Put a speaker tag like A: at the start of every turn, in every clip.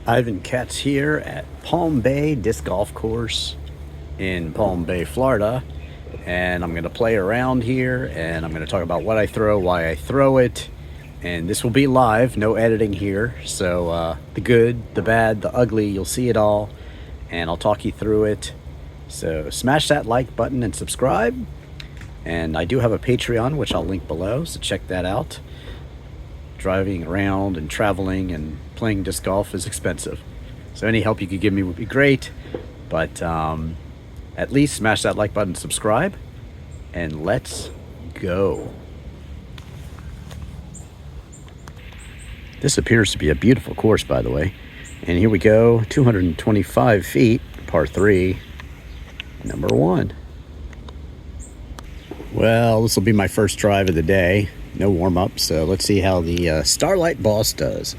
A: DrivinIvanKatz here at Palm Bay Disc Golf Course in Palm Bay, Florida. And I'm going to play around here and I'm going to talk about what I throw, why I throw it. And this will be live, no editing here. So the good, the bad, the ugly, you'll see it all. And I'll talk you through it. So smash that like button and subscribe. And I do have a Patreon, which I'll link below, so check that out. Driving around and traveling and playing disc golf is expensive. So any help you could give me would be great. But at least smash that like button, subscribe, and let's go. This appears to be a beautiful course, by the way. And here we go, 225 feet, par 3, number 1. Well, this will be my first drive of the day. No warm-up, so let's see how the Starlight Boss does.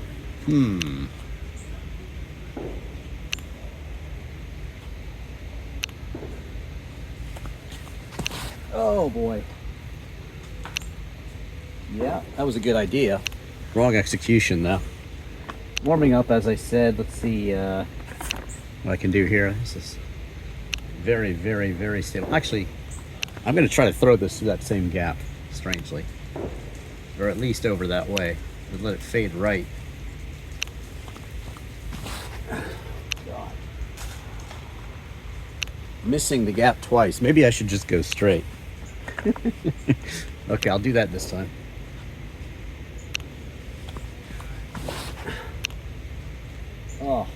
A: Oh boy. Yeah, that was a good idea. Wrong execution though. Warming up, as I said. Let's see what I can do here. This is very, very, very stable. Actually, I'm going to try to throw this through that same gap, strangely. Or at least over that way. And let it fade right. God. Missing the gap twice. Maybe I should just go straight. Okay, I'll do that this time. Oh.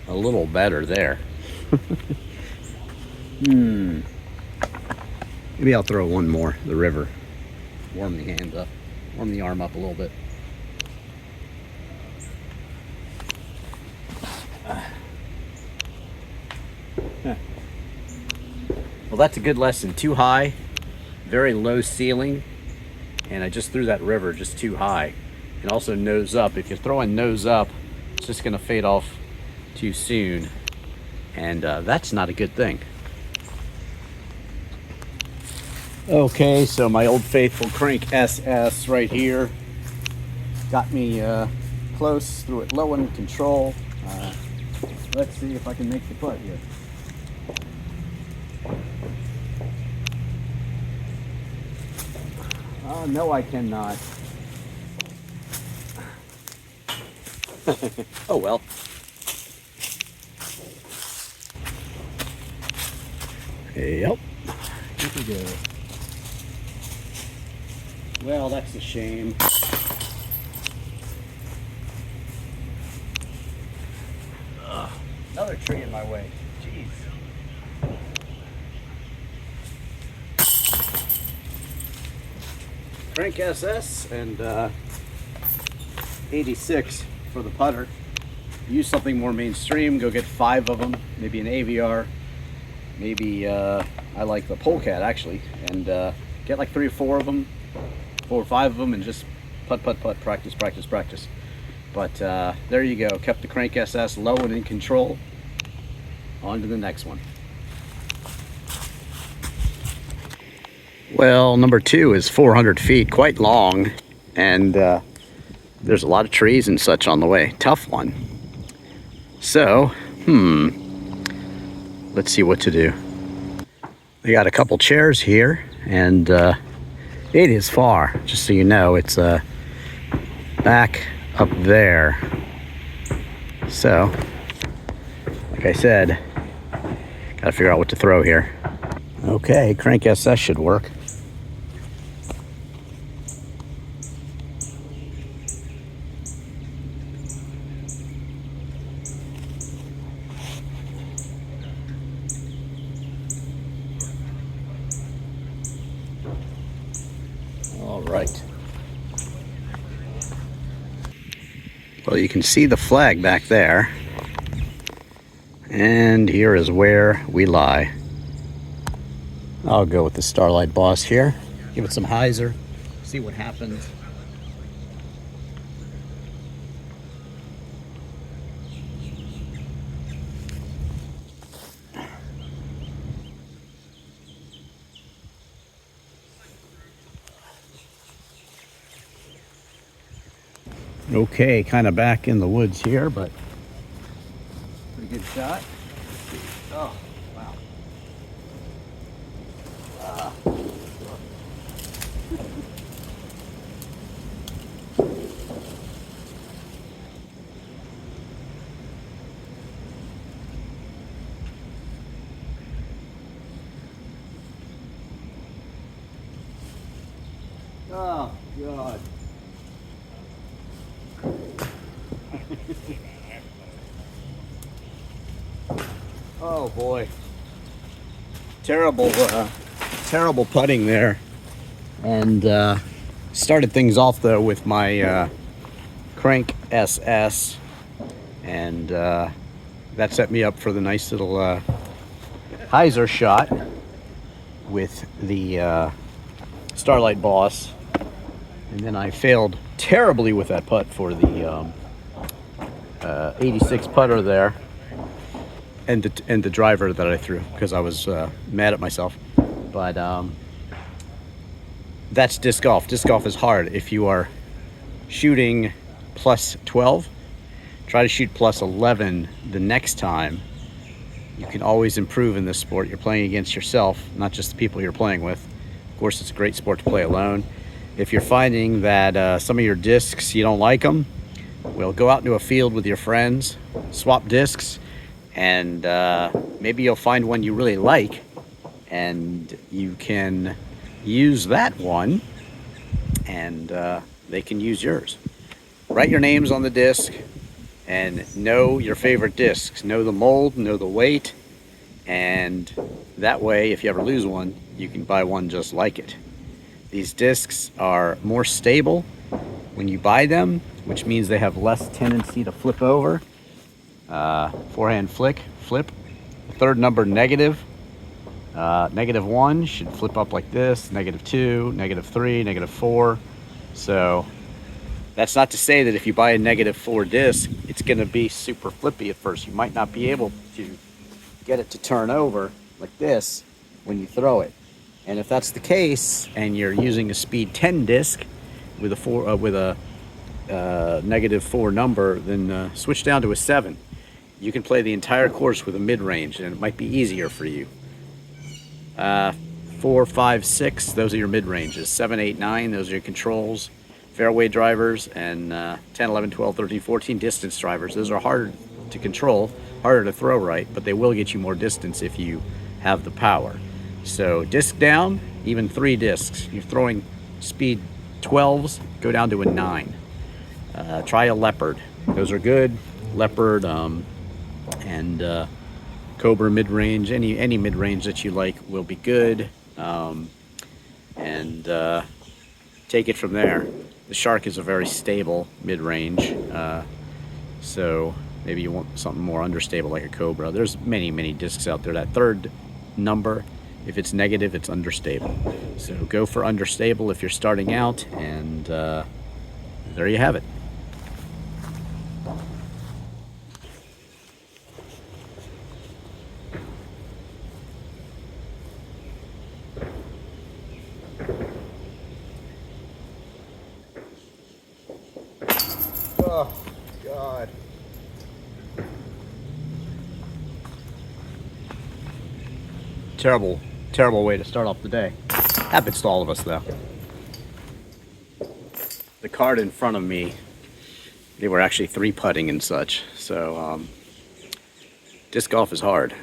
A: A little better there. Maybe I'll throw one more, the river. Warm the hand up, warm the arm up a little bit. Well, that's a good lesson. Too high, very low ceiling, and I just threw that river just too high. And also nose up. If you're throwing nose up, it's just gonna fade off too soon, and that's not a good thing. Okay, so my old faithful crank SS right here got me close, threw it low in control. Let's see if I can make the putt here. No, I cannot. Oh well. Yep. Here we go. Well, that's a shame. Another tree in my way. Jeez. Crank SS and 86 for the putter. Use something more mainstream. Go get 5 of them. Maybe an AVR. Maybe I like the Polecat actually, and get like 3 or 4 of them. 4 or 5 of them, and just putt, practice. But there you go. Kept the crank SS low and in control. On to the next one. Well, number 2 is 400 feet, quite long, and there's a lot of trees and such on the way. Tough one. So, let's see what to do. We got a couple chairs here, and it is far, just so you know. It's back up there. So, like I said, gotta figure out what to throw here. Okay, crank SS should work. All right. Well, you can see the flag back there. And here is where we lie. I'll go with the Starlight Boss here. Give it some hyzer. See what happens. Okay, kind of back in the woods here, but pretty good shot. Oh, wow. Oh, God. Oh, boy. Terrible, terrible putting there. And started things off, though, with my crank SS. And that set me up for the nice little hyzer shot with the Starlight Boss. And then I failed terribly with that putt for the 86 putter there, and the driver that I threw, because I was mad at myself. But that's disc golf. Disc golf is hard. If you are shooting plus 12, try to shoot plus 11 the next time. You can always improve in this sport. You're playing against yourself, not just the people you're playing with. Of course, it's a great sport to play alone. If you're finding that some of your discs, you don't like them, well, go out into a field with your friends, swap discs, and maybe you'll find one you really like, and you can use that one, and they can use yours. Write your names on the disc, and know your favorite discs. Know the mold, know the weight, and that way, if you ever lose one, you can buy one just like it. These discs are more stable when you buy them, which means they have less tendency to flip over. Forehand flick, flip. The third number, negative. -1 should flip up like this. -2, -3, -4. So that's not to say that if you buy a -4 disc, it's going to be super flippy at first. You might not be able to get it to turn over like this when you throw it. And if that's the case, and you're using a speed 10 disc with a -4 number, then switch down to a 7. You can play the entire course with a mid-range, and it might be easier for you. 4, 5, 6, those are your mid-ranges. 7, 8, 9, those are your controls, fairway drivers, and 10, 11, 12, 13, 14 distance drivers. Those are harder to control, harder to throw right, but they will get you more distance if you have the power. So disc down, even 3 discs. You're throwing speed 12s, go down to a 9. Try a Leopard. Those are good. Leopard and Cobra mid-range. Any mid-range that you like will be good. And take it from there. The Shryke is a very stable mid-range. So maybe you want something more understable like a Cobra. There's many discs out there. That third number, if it's negative, it's understable. So go for understable if you're starting out, and there you have it. Oh, God. Terrible way to start off the day. Happens to all of us, though. The card in front of me, they were actually 3-putting and such. So, disc golf is hard.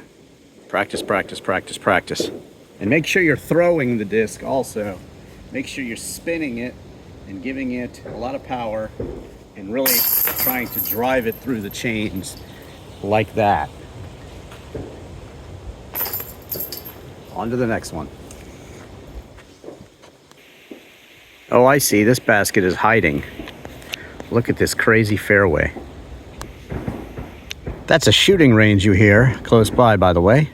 A: Practice, practice, practice, practice. And make sure you're throwing the disc also. Make sure you're spinning it and giving it a lot of power and really trying to drive it through the chains like that. On to the next one. Oh, I see. This basket is hiding. Look at this crazy fairway. That's a shooting range you hear close by the way.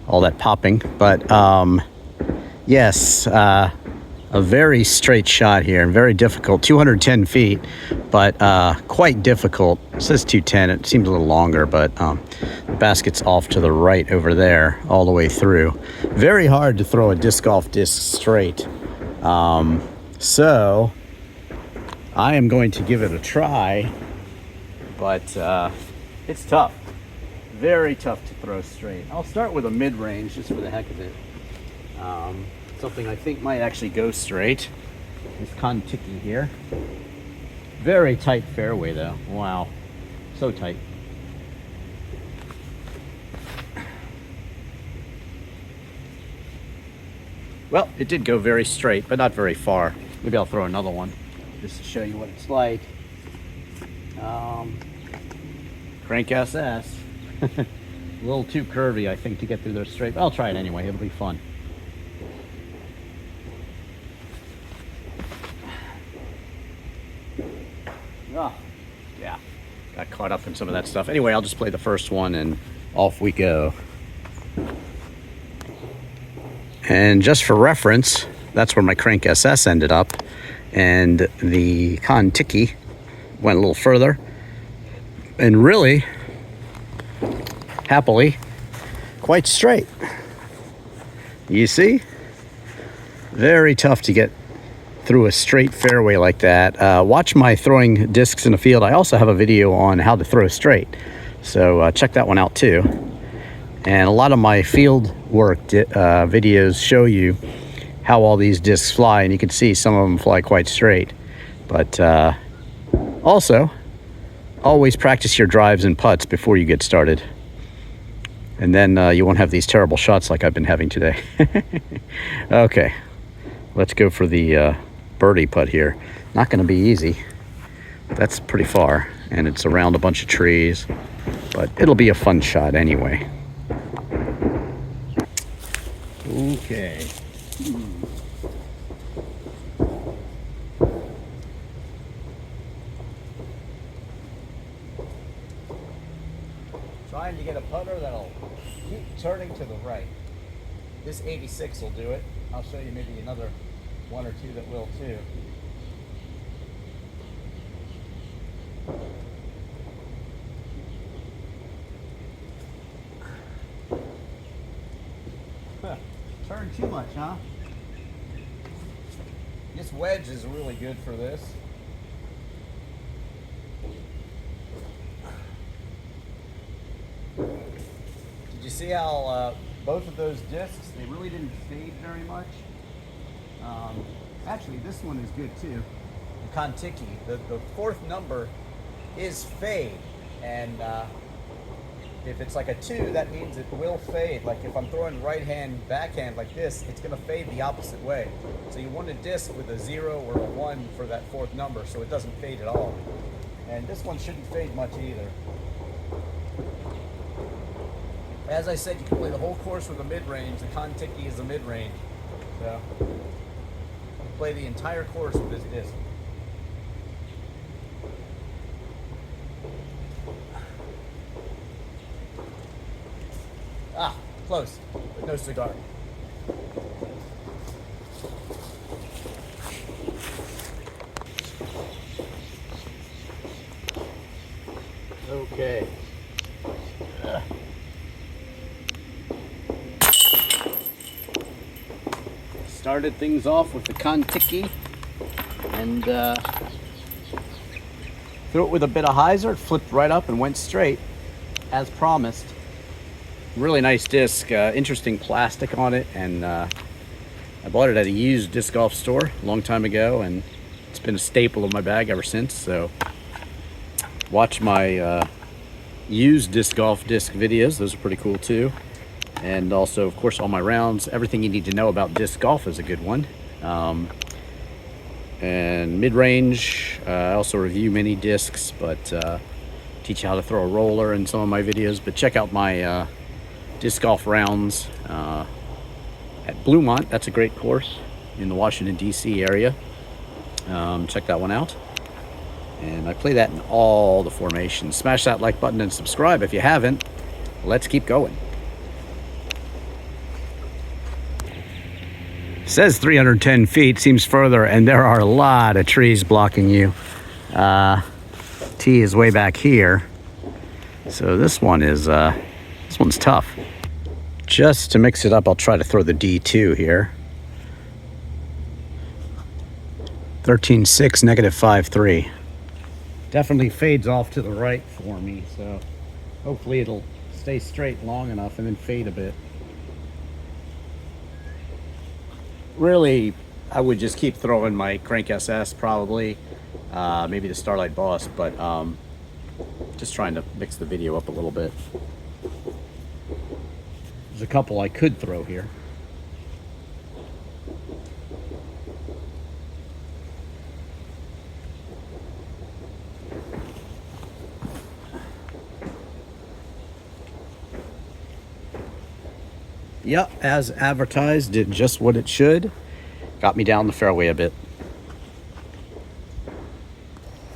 A: All that popping. But, yes, a very straight shot here. Very difficult. 210 feet, but quite difficult. It says 210. It seems a little longer, but the basket's off to the right over there all the way through. Very hard to throw a disc golf disc straight. So I am going to give it a try, but it's tough. Very tough to throw straight. I'll start with a mid-range just for the heck of it. Something I think might actually go straight. This Kontiki here. Very tight fairway though. Wow. So tight. Well, it did go very straight, but not very far. Maybe I'll throw another one just to show you what it's like. Crank SS. A little too curvy, I think, to get through there straight. But I'll try it anyway. It'll be fun. Oh, yeah. Got caught up in some of that stuff. Anyway, I'll just play the first one and off we go. And just for reference, that's where my Crank SS ended up. And the Kontiki went a little further. And really, happily, quite straight. You see? Very tough to get through a straight fairway like that. Watch my throwing discs in the field. I also have a video on how to throw straight. So check that one out too. And a lot of my field work videos show you how all these discs fly, and you can see some of them fly quite straight. But also, always practice your drives and putts before you get started. And then you won't have these terrible shots like I've been having today. Okay, let's go for the birdie putt here. Not going to be easy. That's pretty far, and it's around a bunch of trees. But it'll be a fun shot anyway. Okay. Trying to get a putter that'll keep turning to the right. This 86 will do it. I'll show you maybe another one or two that will too. Turn too much, huh? This wedge is really good for this. Did you see how both of those discs, they really didn't fade very much? Actually, this one is good too. The Kontiki, the fourth number is fade, and if it's like a 2, that means it will fade. Like if I'm throwing right hand, backhand like this, it's gonna fade the opposite way. So you want a disc with a 0 or a 1 for that fourth number so it doesn't fade at all. And this one shouldn't fade much either. As I said, you can play the whole course with a mid-range. The Kontiki is a mid-range. So play the entire course with this disc. Ah, close, but no cigar. Okay. Started things off with the Kontiki and threw it with a bit of hyzer. It flipped right up and went straight as promised. Really nice disc, interesting plastic on it, and I bought it at a used disc golf store a long time ago, and it's been a staple of my bag ever since. So watch my used disc golf disc videos. Those are pretty cool too. And also, of course, all my rounds. Everything you need to know about disc golf is a good one. And mid-range, I also review mini discs, but teach you how to throw a roller in some of my videos. But check out my disc golf rounds at Bluemont. That's a great course in the Washington, D.C. area. Check that one out. And I play that in all the formations. Smash that like button and subscribe if you haven't. Let's keep going. It says 310 feet, seems further, and there are a lot of trees blocking you. Tee is way back here. So this one's tough. Just to mix it up, I'll try to throw the D2 here. 13.6, -5.3. Definitely fades off to the right for me, so hopefully it'll stay straight long enough and then fade a bit. Really, I would just keep throwing my Crank SS probably, maybe the Starlight Boss, but just trying to mix the video up a little bit. There's a couple I could throw here. Yep, as advertised, did just what it should. Got me down the fairway a bit.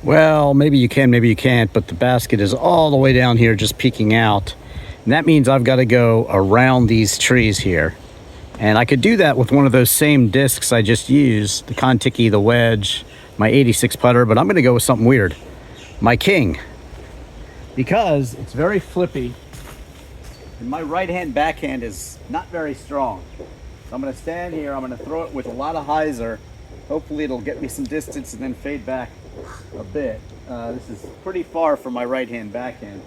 A: Well, maybe you can, maybe you can't, but the basket is all the way down here just peeking out. And that means I've got to go around these trees here. And I could do that with one of those same discs I just used, the Kontiki, the wedge, my 86 putter, but I'm going to go with something weird. My king. Because it's very flippy. And my right hand backhand is not very strong. So I'm going to stand here, I'm going to throw it with a lot of hyzer. Hopefully it'll get me some distance and then fade back a bit. This is pretty far from my right hand backhand.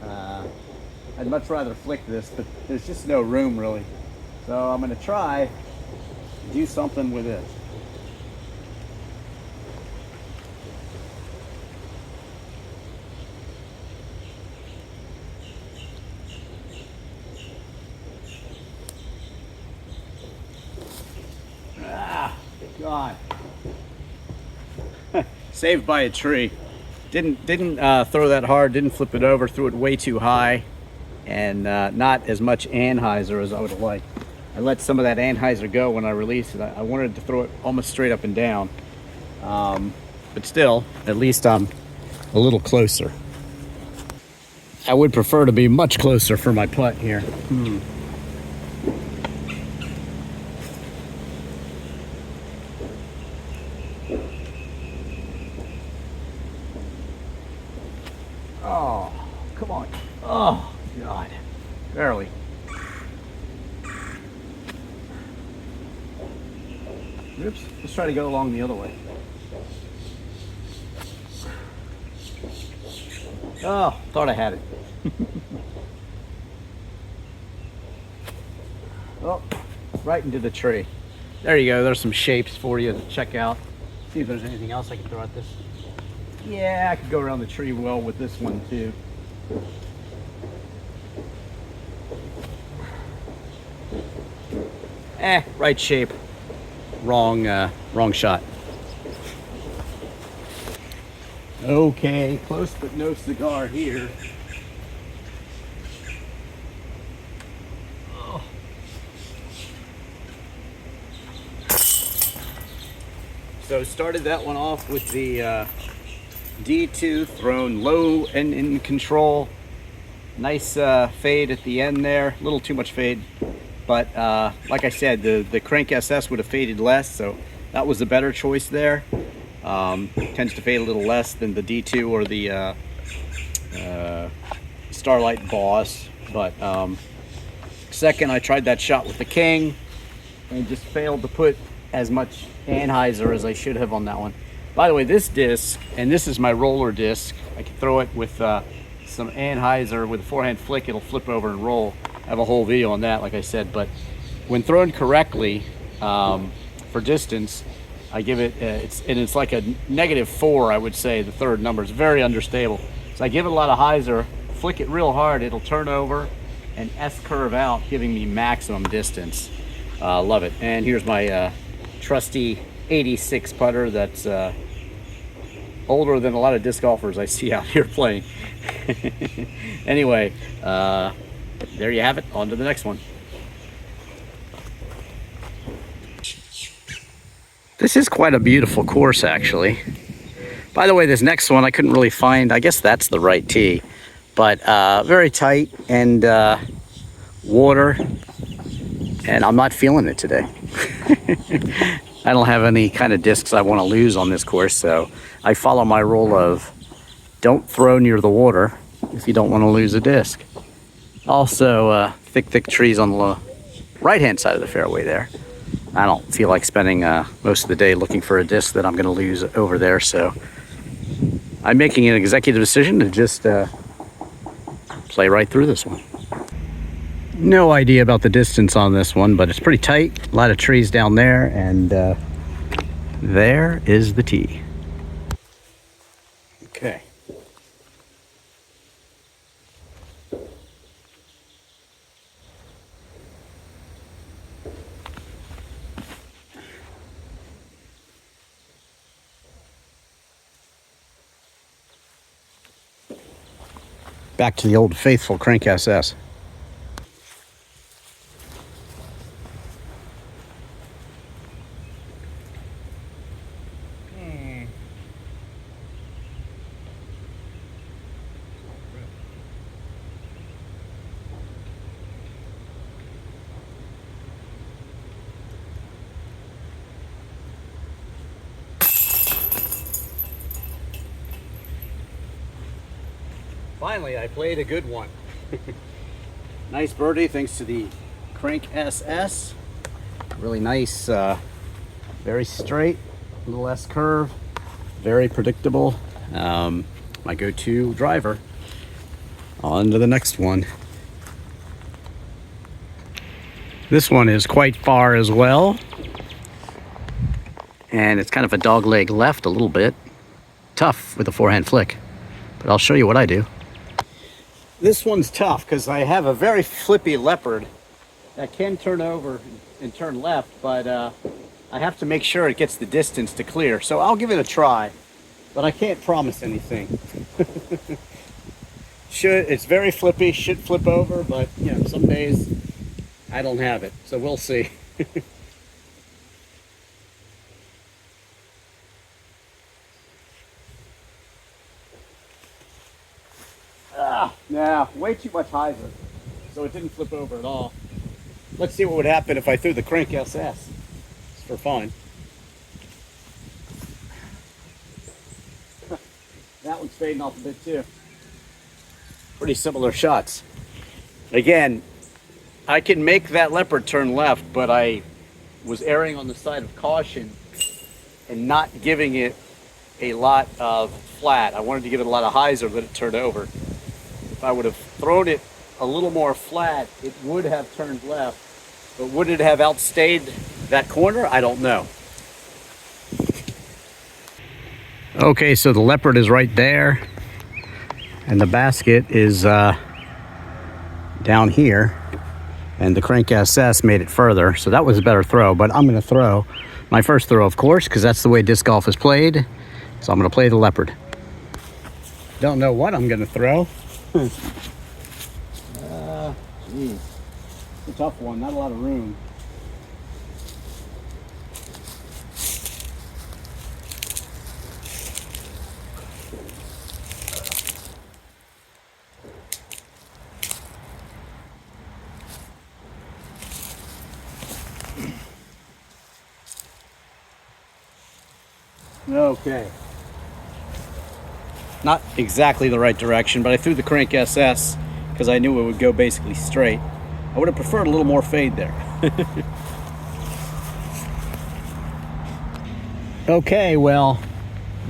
A: I'd much rather flick this, but there's just no room really. So I'm going to try to do something with it. God. Saved by a tree. Didn't throw that hard, didn't flip it over, threw it way too high, and not as much anhyzer as I would have liked. I let some of that anhyzer go when I released it. I wanted to throw it almost straight up and down. But still, at least I'm a little closer. I would prefer to be much closer for my putt here. Oh, come on. Oh, God. Barely. Oops. Let's try to go along the other way. Oh, thought I had it. Oh, right into the tree. There you go. There's some shapes for you to check out. See if there's anything else I can throw at this. Yeah, I could go around the tree well with this one too. Right shape. Wrong shot. Okay, close but no cigar here. Oh. So started that one off with the D2 thrown low and in control. Nice fade at the end there. A little too much fade. But like I said, the Crank SS would have faded less, so that was the better choice there. Tends to fade a little less than the D2 or the Starlight Boss. But second, I tried that shot with the King and just failed to put as much anhyzer as I should have on that one. By the way, this disc, and this is my roller disc, I can throw it with some anhyzer with a Forehand Flick, it'll flip over and roll. I have a whole video on that, like I said, but when thrown correctly for distance, I give it, it's like a -4, I would say, the third number. It's very unstable. So I give it a lot of hyzer, flick it real hard, it'll turn over and S-curve out, giving me maximum distance. Love it. And here's my trusty 86 putter that's older than a lot of disc golfers I see out here playing. Anyway, there you have it. On to the next one. This is quite a beautiful course, actually. By the way, this next one I couldn't really find. I guess that's the right tee, but very tight and water, and I'm not feeling it today. I don't have any kind of discs I want to lose on this course, so I follow my rule of don't throw near the water if you don't want to lose a disc. Also, thick trees on the right-hand side of the fairway there. I don't feel like spending most of the day looking for a disc that I'm going to lose over there, so I'm making an executive decision to just play right through this one. No idea about the distance on this one, but it's pretty tight. A lot of trees down there, and there is the tee. Okay. Back to the old faithful crank SS. Finally, I played a good one. Nice birdie thanks to the crank SS. Really nice, very straight, a little less curve, very predictable. My go-to driver. On to the next one. This one is quite far as well. And it's kind of a dog leg left a little bit. Tough with a forehand flick. But I'll show you what I do. This one's tough because I have a very flippy Leopard that can turn over and turn left, but I have to make sure it gets the distance to clear. So I'll give it a try, but I can't promise anything. It's very flippy, should flip over, but you know, some days I don't have it, so we'll see. Nah, way too much hyzer, so it didn't flip over at all. Let's see what would happen if I threw the crank SS. It's for fun. That one's fading off a bit too. Pretty similar shots. Again, I can make that Leopard turn left, but I was erring on the side of caution and not giving it a lot of flat. I wanted to give it a lot of hyzer, let it turn over. If I would have thrown it a little more flat, it would have turned left. But would it have outstayed that corner? I don't know. Okay, so the Leopard is right there. And the basket is down here. And the crank SS made it further. So that was a better throw. But I'm going to throw my first throw, of course, because that's the way disc golf is played. So I'm going to play the Leopard. Don't know what I'm going to throw. Geez. It's a tough one, not a lot of room. Okay. Not exactly the right direction, but I threw the crank SS because I knew it would go basically straight. I would have preferred a little more fade there. Okay, well,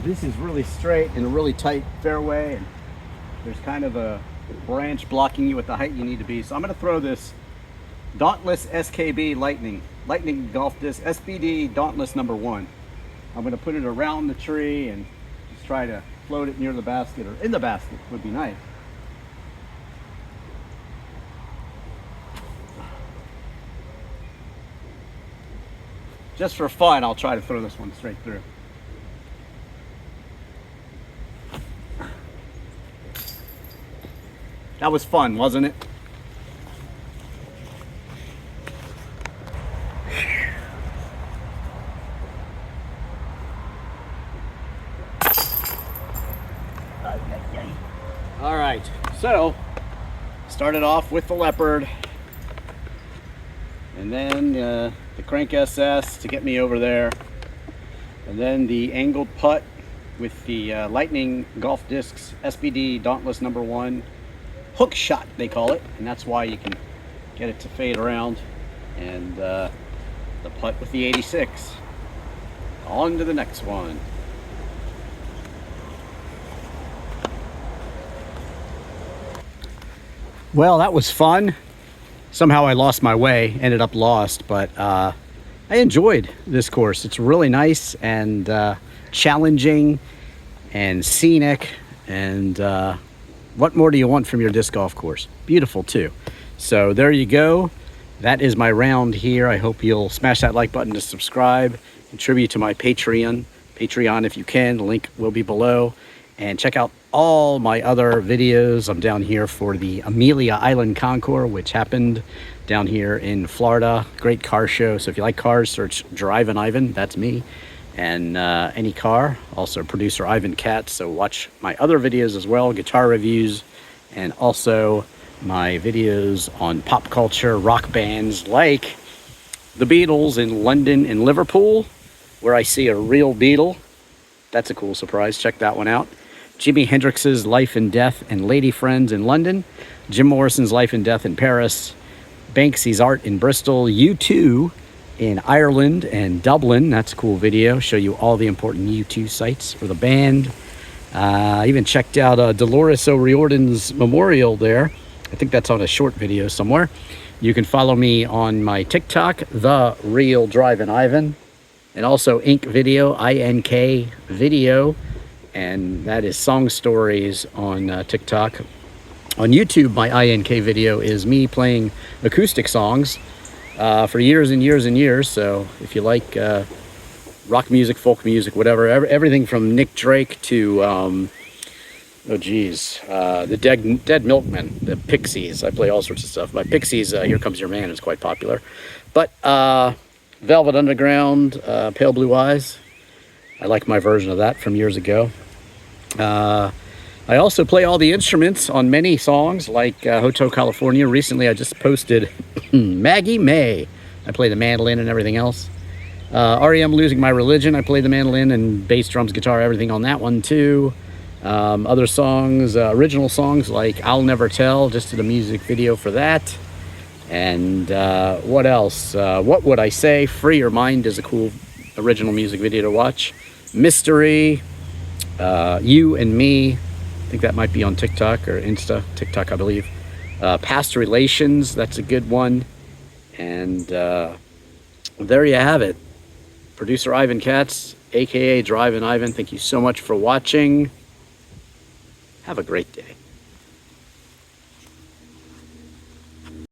A: this is really straight in a really tight fairway, and there's kind of a branch blocking you at the height you need to be. So I'm going to throw this Dauntless SKB Lightning Golf Disc SBD Dauntless #1. I'm going to put it around the tree and just try to float it near the basket, or in the basket would be nice. Just for fun, I'll try to throw this one straight through. That was fun, wasn't it? All right, so started off with the Leopard, and then the crank SS to get me over there, and then the angled putt with the Lightning Golf Discs SBD Dauntless #1 hook shot, they call it, and that's why you can get it to fade around. And the putt with the 86. On to the next one. Well, that was fun. Somehow I lost my way, ended up lost, but I enjoyed this course. It's really nice and challenging and scenic, and what more do you want from your disc golf course? Beautiful too. So there you go. That is my round here. I hope you'll smash that like button to subscribe, contribute to my Patreon if you can. The link will be below. And check out all my other videos. I'm down here for the Amelia Island Concours, which happened down here in Florida. Great car show. So if you like cars, search DrivinIvan. That's me. And any car. Also producer Ivan Katz. So watch my other videos as well. Guitar reviews. And also my videos on pop culture, rock bands like the Beatles in London and Liverpool, where I see a real Beatle. That's a cool surprise. Check that one out. Jimi Hendrix's Life and Death and Lady Friends in London, Jim Morrison's Life and Death in Paris, Banksy's Art in Bristol, U2 in Ireland and Dublin. That's a cool video. Show you all the important U2 sites for the band. I even checked out Dolores O'Riordan's memorial there. I think that's on a short video somewhere. You can follow me on my TikTok, The Real DrivinIvan, and also Ink Video, INK Video. And that is Song Stories on TikTok. On YouTube, my INK video is me playing acoustic songs for years and years and years. So if you like rock music, folk music, whatever, everything from Nick Drake to, the Dead Milkmen, the Pixies. I play all sorts of stuff. My Pixies, Here Comes Your Man is quite popular. But Velvet Underground, Pale Blue Eyes, I like my version of that from years ago. I also play all the instruments on many songs, like Hotel California. Recently, I just posted Maggie May. I play the mandolin and everything else. REM Losing My Religion. I play the mandolin and bass, drums, guitar, everything on that one too. Other songs, original songs like I'll Never Tell. Just did a music video for that. And what else? What Would I Say? Free Your Mind is a cool original music video to watch. Mystery. You and Me, I think that might be on TikTok or TikTok, I believe. Past Relations, that's a good one. And there you have it. Producer Ivan Katz, aka DrivinIvan. Thank you so much for watching. Have a great day.